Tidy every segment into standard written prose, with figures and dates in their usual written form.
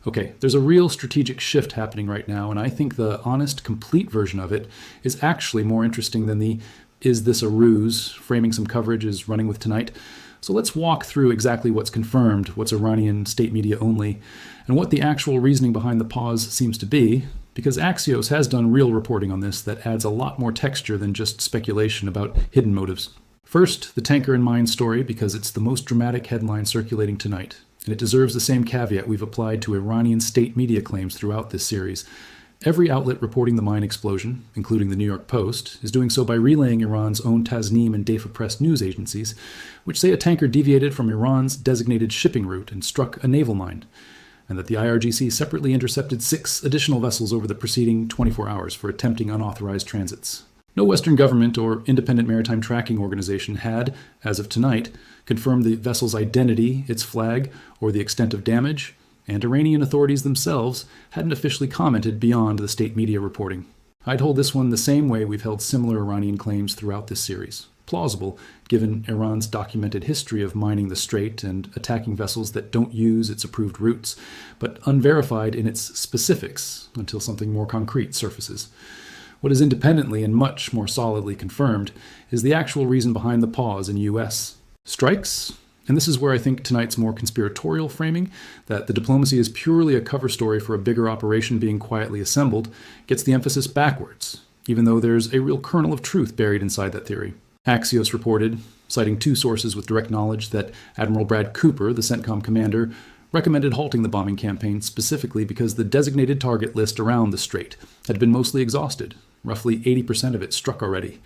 Okay, there's a real strategic shift happening right now, and I think the honest, complete version of it is actually more interesting than the "is this a ruse?" framing some coverage is running with tonight. So let's walk through exactly what's confirmed, what's Iranian state media only, and what the actual reasoning behind the pause seems to be, because Axios has done real reporting on this that adds a lot more texture than just speculation about hidden motives. First, the tanker and mine story, because it's the most dramatic headline circulating tonight, and it deserves the same caveat we've applied to Iranian state media claims throughout this series. Every outlet reporting the mine explosion, including the New York Post, is doing so by relaying Iran's own Tasnim and Defa Press news agencies, which say a tanker deviated from Iran's designated shipping route and struck a naval mine, and that the IRGC separately intercepted 6 additional vessels over the preceding 24 hours for attempting unauthorized transits. No Western government or independent maritime tracking organization had, as of tonight, confirmed the vessel's identity, its flag, or the extent of damage, and Iranian authorities themselves hadn't officially commented beyond the state media reporting. I'd hold this one the same way we've held similar Iranian claims throughout this series. Plausible, given Iran's documented history of mining the strait and attacking vessels that don't use its approved routes, but unverified in its specifics until something more concrete surfaces. What is independently and much more solidly confirmed is the actual reason behind the pause in U.S. strikes. And this is where I think tonight's more conspiratorial framing, that the diplomacy is purely a cover story for a bigger operation being quietly assembled, gets the emphasis backwards, even though there's a real kernel of truth buried inside that theory. Axios reported, citing 2 sources with direct knowledge, that Admiral Brad Cooper, the CENTCOM commander, recommended halting the bombing campaign specifically because the designated target list around the strait had been mostly exhausted, roughly 80% of it struck already,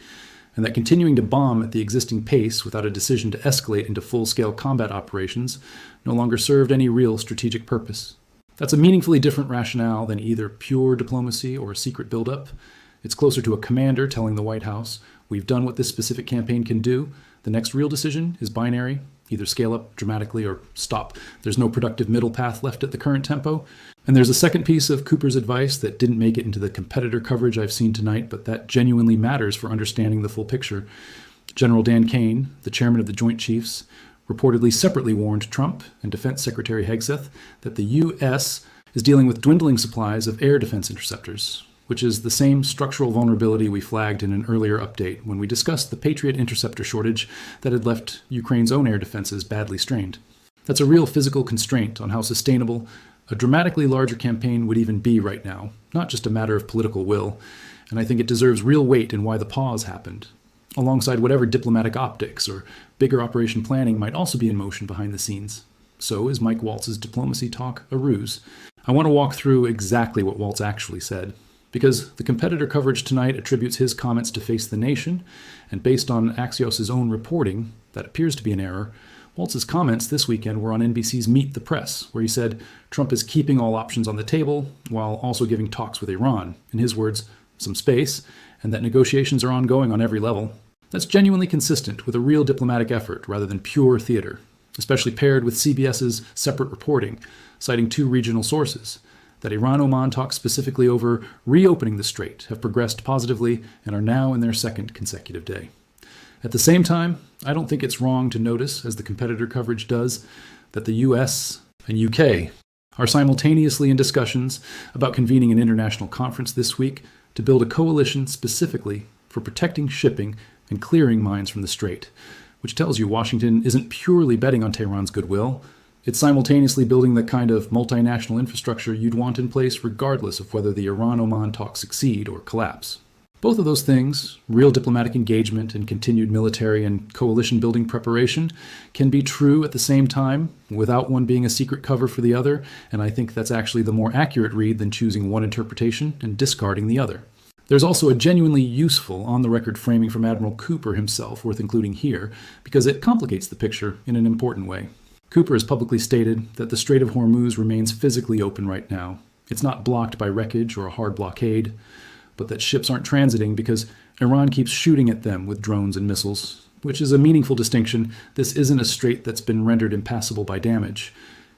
and that continuing to bomb at the existing pace without a decision to escalate into full-scale combat operations no longer served any real strategic purpose. That's a meaningfully different rationale than either pure diplomacy or a secret buildup. It's closer to a commander telling the White House, "We've done what this specific campaign can do. The next real decision is binary. Either scale up dramatically or stop. There's no productive middle path left at the current tempo." And there's a second piece of Cooper's advice that didn't make it into the competitor coverage I've seen tonight, but that genuinely matters for understanding the full picture. General Dan Kane, the chairman of the Joint Chiefs, reportedly separately warned Trump and Defense Secretary Hegseth that the U.S. is dealing with dwindling supplies of air defense interceptors, which is the same structural vulnerability we flagged in an earlier update when we discussed the Patriot interceptor shortage that had left Ukraine's own air defenses badly strained. That's a real physical constraint on how sustainable a dramatically larger campaign would even be right now, not just a matter of political will, and I think it deserves real weight in why the pause happened, alongside whatever diplomatic optics or bigger operation planning might also be in motion behind the scenes. So is Mike Waltz's diplomacy talk a ruse? I want to walk through exactly what Waltz actually said, because the competitor coverage tonight attributes his comments to Face the Nation, and based on Axios' own reporting, that appears to be an error. Waltz's comments this weekend were on NBC's Meet the Press, where he said Trump is keeping all options on the table while also giving talks with Iran, in his words, some space, and that negotiations are ongoing on every level. That's genuinely consistent with a real diplomatic effort rather than pure theater, especially paired with CBS's separate reporting, citing 2 regional sources, that Iran-Oman talks specifically over reopening the strait have progressed positively and are now in their 2nd consecutive day. At the same time, I don't think it's wrong to notice, as the competitor coverage does, that the U.S. and U.K. are simultaneously in discussions about convening an international conference this week to build a coalition specifically for protecting shipping and clearing mines from the strait, which tells you Washington isn't purely betting on Tehran's goodwill. It's simultaneously building the kind of multinational infrastructure you'd want in place regardless of whether the Iran-Oman talks succeed or collapse. Both of those things, real diplomatic engagement and continued military and coalition-building preparation, can be true at the same time without one being a secret cover for the other, and I think that's actually the more accurate read than choosing one interpretation and discarding the other. There's also a genuinely useful on-the-record framing from Admiral Cooper himself worth including here, because it complicates the picture in an important way. Cooper has publicly stated that the Strait of Hormuz remains physically open right now. It's not blocked by wreckage or a hard blockade, but that ships aren't transiting because Iran keeps shooting at them with drones and missiles, which is a meaningful distinction. This isn't a strait that's been rendered impassable by damage.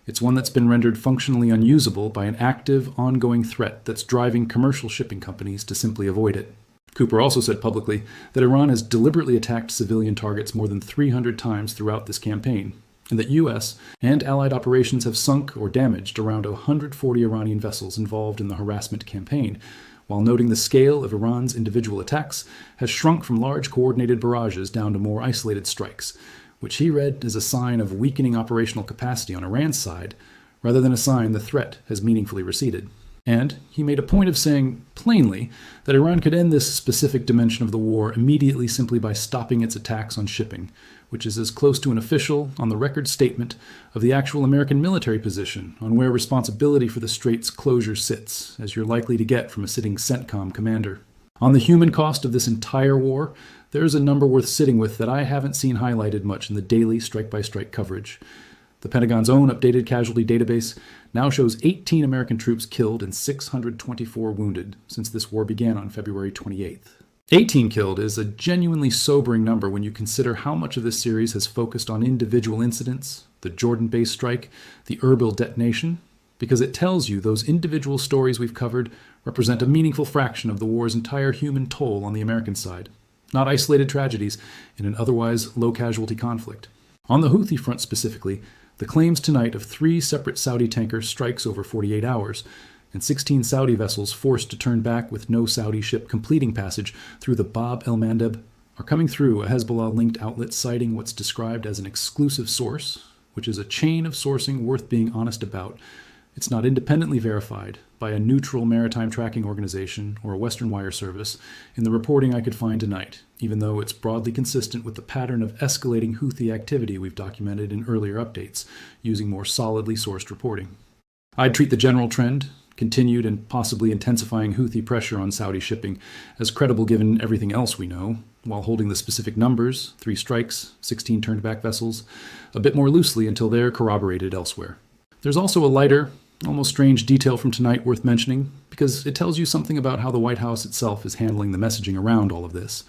It's one that's been rendered functionally unusable by an active, ongoing threat that's driving commercial shipping companies to simply avoid it. Cooper also said publicly that Iran has deliberately attacked civilian targets more than 300 times throughout this campaign, and that U.S. and allied operations have sunk or damaged around 140 Iranian vessels involved in the harassment campaign, while noting the scale of Iran's individual attacks has shrunk from large coordinated barrages down to more isolated strikes, which he read as a sign of weakening operational capacity on Iran's side, rather than a sign the threat has meaningfully receded. And he made a point of saying plainly that Iran could end this specific dimension of the war immediately simply by stopping its attacks on shipping, which is as close to an official, on-the-record statement of the actual American military position on where responsibility for the strait's closure sits, as you're likely to get from a sitting CENTCOM commander. On the human cost of this entire war, there's a number worth sitting with that I haven't seen highlighted much in the daily strike-by-strike coverage. The Pentagon's own updated casualty database now shows 18 American troops killed and 624 wounded since this war began on February 28th. 18 killed is a genuinely sobering number when you consider how much of this series has focused on individual incidents, the Jordan-based strike, the Erbil detonation, because it tells you those individual stories we've covered represent a meaningful fraction of the war's entire human toll on the American side, not isolated tragedies in an otherwise low-casualty conflict. On the Houthi front specifically, the claims tonight of 3 separate Saudi tanker strikes over 48 hours, and 16 Saudi vessels forced to turn back with no Saudi ship completing passage through the Bab el-Mandeb are coming through a Hezbollah-linked outlet citing what's described as an exclusive source, which is a chain of sourcing worth being honest about. It's not independently verified by a neutral maritime tracking organization or a Western wire service in the reporting I could find tonight, even though it's broadly consistent with the pattern of escalating Houthi activity we've documented in earlier updates, using more solidly sourced reporting. I'd treat the general trend, continued and possibly intensifying Houthi pressure on Saudi shipping, as credible given everything else we know, while holding the specific numbers, 3 strikes, 16 turned-back vessels, a bit more loosely until they're corroborated elsewhere. There's also a lighter, almost strange detail from tonight worth mentioning, because it tells you something about how the White House itself is handling the messaging around all of this.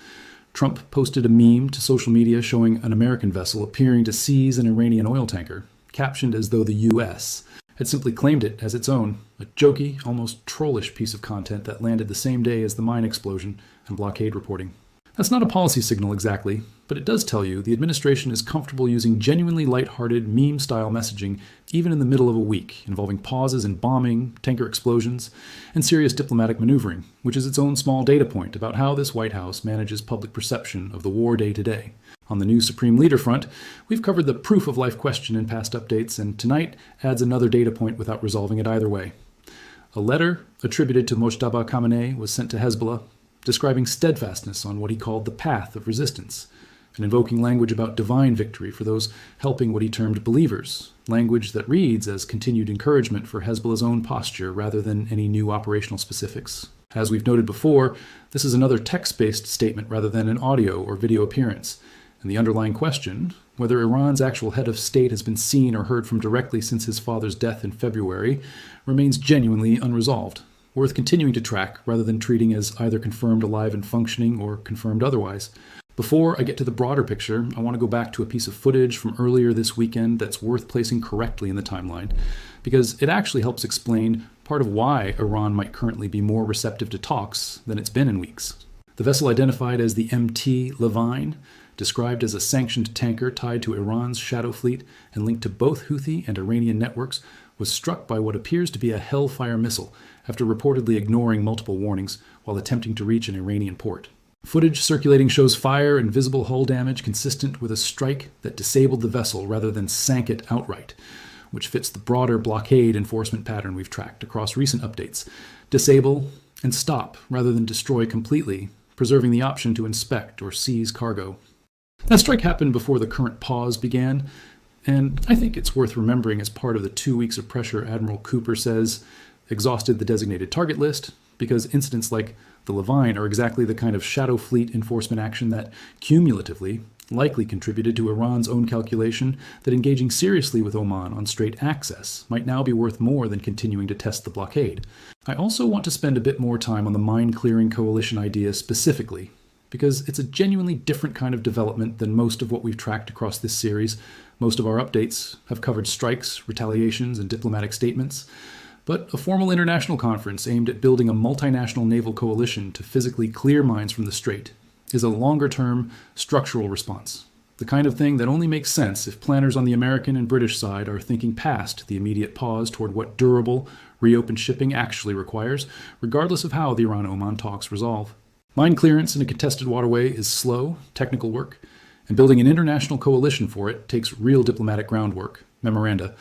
Trump posted a meme to social media showing an American vessel appearing to seize an Iranian oil tanker, captioned as though the U.S. had simply claimed it as its own, a jokey, almost trollish piece of content that landed the same day as the mine explosion and blockade reporting. That's not a policy signal exactly, but it does tell you the administration is comfortable using genuinely lighthearted, meme-style messaging even in the middle of a week, involving pauses in bombing, tanker explosions, and serious diplomatic maneuvering, which is its own small data point about how this White House manages public perception of the war day to day. On the new Supreme Leader front, we've covered the proof-of-life question in past updates, and tonight adds another data point without resolving it either way. A letter attributed to Mojtaba Khamenei was sent to Hezbollah, describing steadfastness on what he called the path of resistance, and invoking language about divine victory for those helping what he termed believers, language that reads as continued encouragement for Hezbollah's own posture rather than any new operational specifics. As we've noted before, this is another text-based statement rather than an audio or video appearance, and the underlying question, whether Iran's actual head of state has been seen or heard from directly since his father's death in February, remains genuinely unresolved, worth continuing to track rather than treating as either confirmed alive and functioning or confirmed otherwise. Before I get to the broader picture, I want to go back to a piece of footage from earlier this weekend that's worth placing correctly in the timeline, because it actually helps explain part of why Iran might currently be more receptive to talks than it's been in weeks. The vessel identified as the MT Levine, described as a sanctioned tanker tied to Iran's shadow fleet and linked to both Houthi and Iranian networks, was struck by what appears to be a Hellfire missile after reportedly ignoring multiple warnings while attempting to reach an Iranian port. Footage circulating shows fire and visible hull damage consistent with a strike that disabled the vessel rather than sank it outright, which fits the broader blockade enforcement pattern we've tracked across recent updates. Disable and stop rather than destroy completely, preserving the option to inspect or seize cargo. That strike happened before the current pause began, and I think it's worth remembering as part of the 2 weeks of pressure Admiral Cooper says exhausted the designated target list, because incidents like the Levine are exactly the kind of shadow fleet enforcement action that, cumulatively, likely contributed to Iran's own calculation that engaging seriously with Oman on strait access might now be worth more than continuing to test the blockade. I also want to spend a bit more time on the mine-clearing coalition idea specifically, because it's a genuinely different kind of development than most of what we've tracked across this series. Most of our updates have covered strikes, retaliations, and diplomatic statements. But a formal international conference aimed at building a multinational naval coalition to physically clear mines from the strait is a longer-term structural response. The kind of thing that only makes sense if planners on the American and British side are thinking past the immediate pause toward what durable, reopened shipping actually requires, regardless of how the Iran-Oman talks resolve. Mine clearance in a contested waterway is slow, technical work, and building an international coalition for it takes real diplomatic groundwork, memoranda,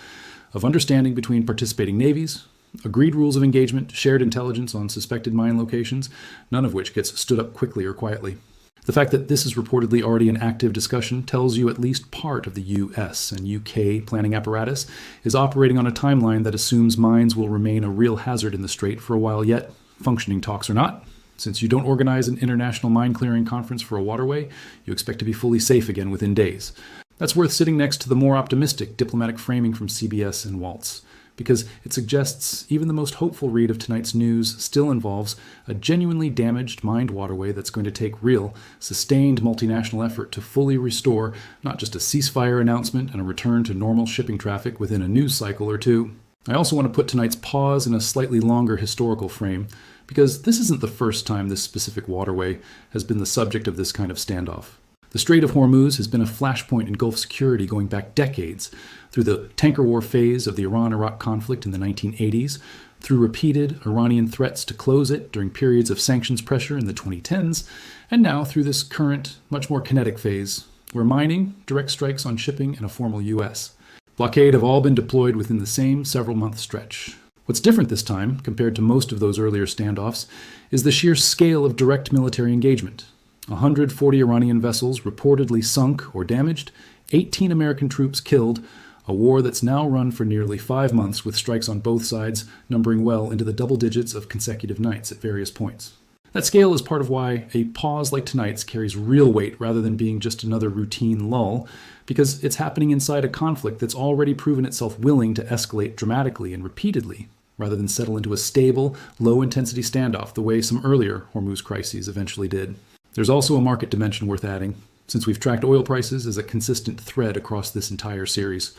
of understanding between participating navies, agreed rules of engagement, shared intelligence on suspected mine locations, none of which gets stood up quickly or quietly. The fact that this is reportedly already an active discussion tells you at least part of the U.S. and U.K. planning apparatus is operating on a timeline that assumes mines will remain a real hazard in the Strait for a while yet, functioning talks or not. Since you don't organize an international mine clearing conference for a waterway, you expect to be fully safe again within days. That's worth sitting next to the more optimistic diplomatic framing from CBS and Waltz, because it suggests even the most hopeful read of tonight's news still involves a genuinely damaged mined waterway that's going to take real, sustained multinational effort to fully restore not just a ceasefire announcement and a return to normal shipping traffic within a news cycle or two. I also want to put tonight's pause in a slightly longer historical frame, because this isn't the first time this specific waterway has been the subject of this kind of standoff. The Strait of Hormuz has been a flashpoint in Gulf security going back decades, through the tanker war phase of the Iran-Iraq conflict in the 1980s, through repeated Iranian threats to close it during periods of sanctions pressure in the 2010s, and now through this current, much more kinetic phase, where mining, direct strikes on shipping, and a formal U.S. blockade have all been deployed within the same several-month stretch. What's different this time, compared to most of those earlier standoffs, is the sheer scale of direct military engagement. 140 Iranian vessels reportedly sunk or damaged, 18 American troops killed, a war that's now run for nearly 5 months with strikes on both sides numbering well into the double digits of consecutive nights at various points. That scale is part of why a pause like tonight's carries real weight rather than being just another routine lull, because it's happening inside a conflict that's already proven itself willing to escalate dramatically and repeatedly, rather than settle into a stable, low-intensity standoff the way some earlier Hormuz crises eventually did. There's also a market dimension worth adding, since we've tracked oil prices as a consistent thread across this entire series.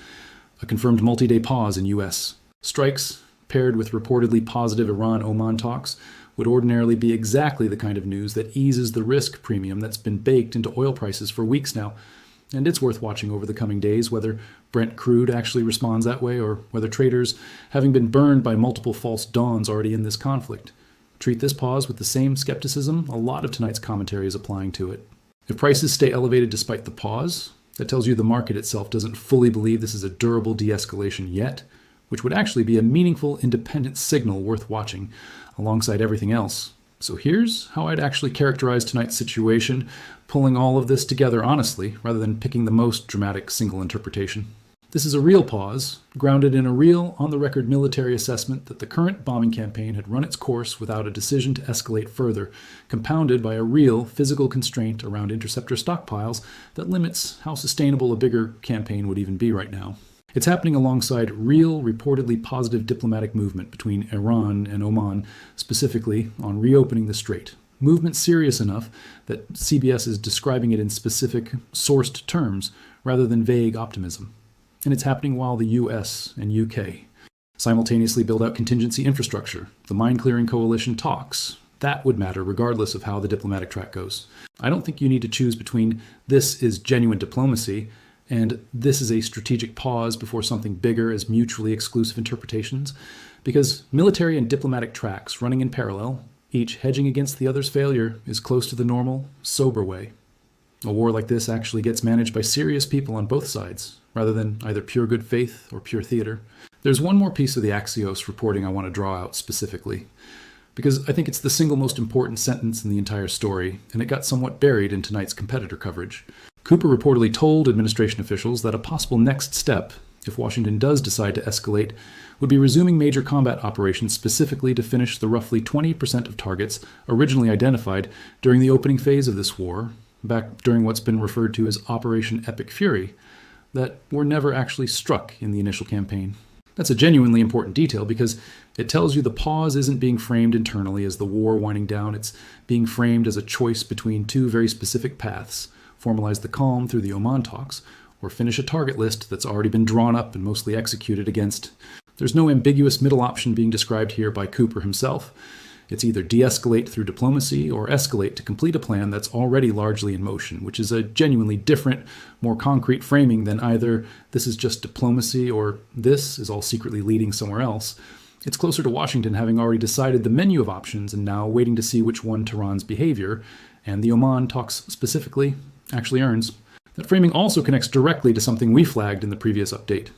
A confirmed multi-day pause in U.S. strikes, paired with reportedly positive Iran-Oman talks, would ordinarily be exactly the kind of news that eases the risk premium that's been baked into oil prices for weeks now. And it's worth watching over the coming days whether Brent crude actually responds that way, or whether traders, having been burned by multiple false dawns already in this conflict, treat this pause with the same skepticism a lot of tonight's commentary is applying to it. If prices stay elevated despite the pause, that tells you the market itself doesn't fully believe this is a durable de-escalation yet, which would actually be a meaningful independent signal worth watching alongside everything else. So here's how I'd actually characterize tonight's situation, pulling all of this together honestly, rather than picking the most dramatic single interpretation. This is a real pause, grounded in a real, on-the-record military assessment that the current bombing campaign had run its course without a decision to escalate further, compounded by a real physical constraint around interceptor stockpiles that limits how sustainable a bigger campaign would even be right now. It's happening alongside real, reportedly positive diplomatic movement between Iran and Oman, specifically on reopening the Strait. Movement serious enough that CBS is describing it in specific, sourced terms rather than vague optimism. And it's happening while the U.S. and U.K. simultaneously build out contingency infrastructure. The mine-clearing coalition talks. That would matter regardless of how the diplomatic track goes. I don't think you need to choose between this is genuine diplomacy and this is a strategic pause before something bigger as mutually exclusive interpretations, because military and diplomatic tracks running in parallel, each hedging against the other's failure, is close to the normal, sober way. A war like this actually gets managed by serious people on both sides, rather than either pure good faith or pure theater. There's one more piece of the Axios reporting I want to draw out specifically, because I think it's the single most important sentence in the entire story, and it got somewhat buried in tonight's competitor coverage. Cooper reportedly told administration officials that a possible next step, if Washington does decide to escalate, would be resuming major combat operations specifically to finish the roughly 20% of targets originally identified during the opening phase of this war, back during what's been referred to as Operation Epic Fury, that were never actually struck in the initial campaign. That's a genuinely important detail because it tells you the pause isn't being framed internally as the war winding down. It's being framed as a choice between two very specific paths: formalize the calm through the Oman talks, or finish a target list that's already been drawn up and mostly executed against. There's no ambiguous middle option being described here by Cooper himself. It's either de-escalate through diplomacy or escalate to complete a plan that's already largely in motion, which is a genuinely different, more concrete framing than either this is just diplomacy or this is all secretly leading somewhere else. It's closer to Washington having already decided the menu of options and now waiting to see which one Tehran's behavior, and the Oman talks specifically, actually earns. That framing also connects directly to something we flagged in the previous update.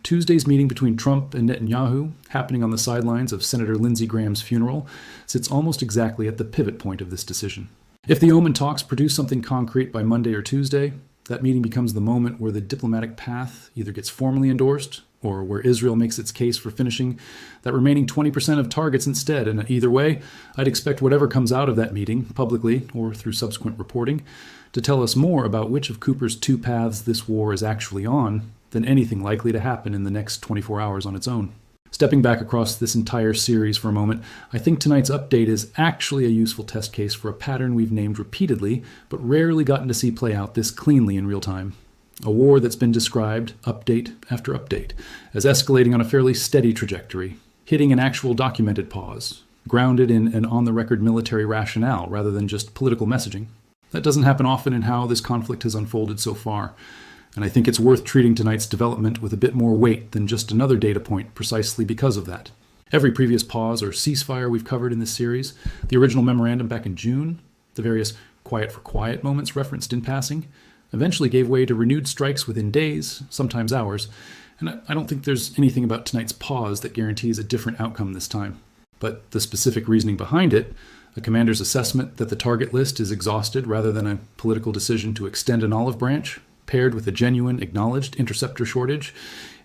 Tuesday's meeting between Trump and Netanyahu, happening on the sidelines of Senator Lindsey Graham's funeral, sits almost exactly at the pivot point of this decision. If the Oman talks produce something concrete by Monday or Tuesday, that meeting becomes the moment where the diplomatic path either gets formally endorsed or where Israel makes its case for finishing that remaining 20% of targets instead. And either way, I'd expect whatever comes out of that meeting, publicly or through subsequent reporting, to tell us more about which of Cooper's two paths this war is actually on than anything likely to happen in the next 24 hours on its own. Stepping back across this entire series for a moment, I think tonight's update is actually a useful test case for a pattern we've named repeatedly, but rarely gotten to see play out this cleanly in real time. A war that's been described, update after update, as escalating on a fairly steady trajectory, hitting an actual documented pause, grounded in an on-the-record military rationale rather than just political messaging. That doesn't happen often in how this conflict has unfolded so far, and I think it's worth treating tonight's development with a bit more weight than just another data point precisely because of that. Every previous pause or ceasefire we've covered in this series, the original memorandum back in June, the various quiet for quiet moments referenced in passing, eventually gave way to renewed strikes within days, sometimes hours, and I don't think there's anything about tonight's pause that guarantees a different outcome this time. But the specific reasoning behind it, a commander's assessment that the target list is exhausted rather than a political decision to extend an olive branch, paired with a genuine, acknowledged interceptor shortage,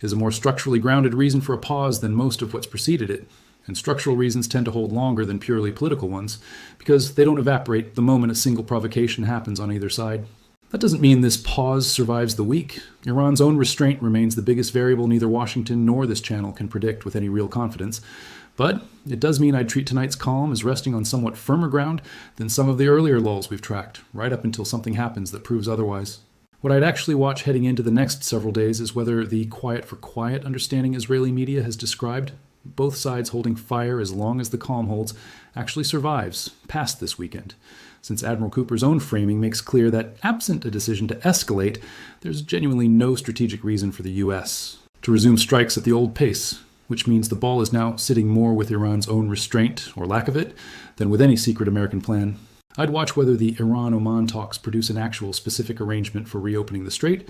is a more structurally grounded reason for a pause than most of what's preceded it. And structural reasons tend to hold longer than purely political ones, because they don't evaporate the moment a single provocation happens on either side. That doesn't mean this pause survives the week. Iran's own restraint remains the biggest variable neither Washington nor this channel can predict with any real confidence. But it does mean I'd treat tonight's calm as resting on somewhat firmer ground than some of the earlier lulls we've tracked, right up until something happens that proves otherwise. What I'd actually watch heading into the next several days is whether the quiet for quiet understanding Israeli media has described, both sides holding fire as long as the calm holds, actually survives past this weekend, since Admiral Cooper's own framing makes clear that absent a decision to escalate, there's genuinely no strategic reason for the U.S. to resume strikes at the old pace, which means the ball is now sitting more with Iran's own restraint, or lack of it, than with any secret American plan. I'd watch whether the Iran-Oman talks produce an actual specific arrangement for reopening the strait,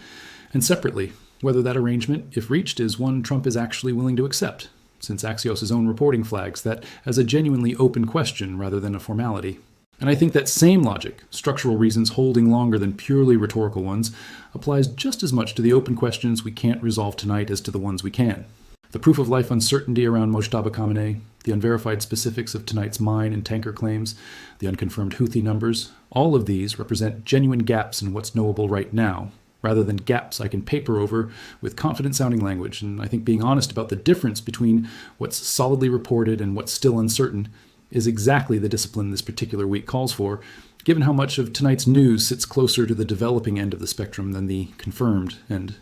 and separately, whether that arrangement, if reached, is one Trump is actually willing to accept, since Axios' own reporting flags that as a genuinely open question rather than a formality. And I think that same logic, structural reasons holding longer than purely rhetorical ones, applies just as much to the open questions we can't resolve tonight as to the ones we can. The proof-of-life uncertainty around Mojtaba Khamenei, the unverified specifics of tonight's mine and tanker claims, the unconfirmed Houthi numbers, all of these represent genuine gaps in what's knowable right now, rather than gaps I can paper over with confident-sounding language. And I think being honest about the difference between what's solidly reported and what's still uncertain is exactly the discipline this particular week calls for, given how much of tonight's news sits closer to the developing end of the spectrum than the confirmed and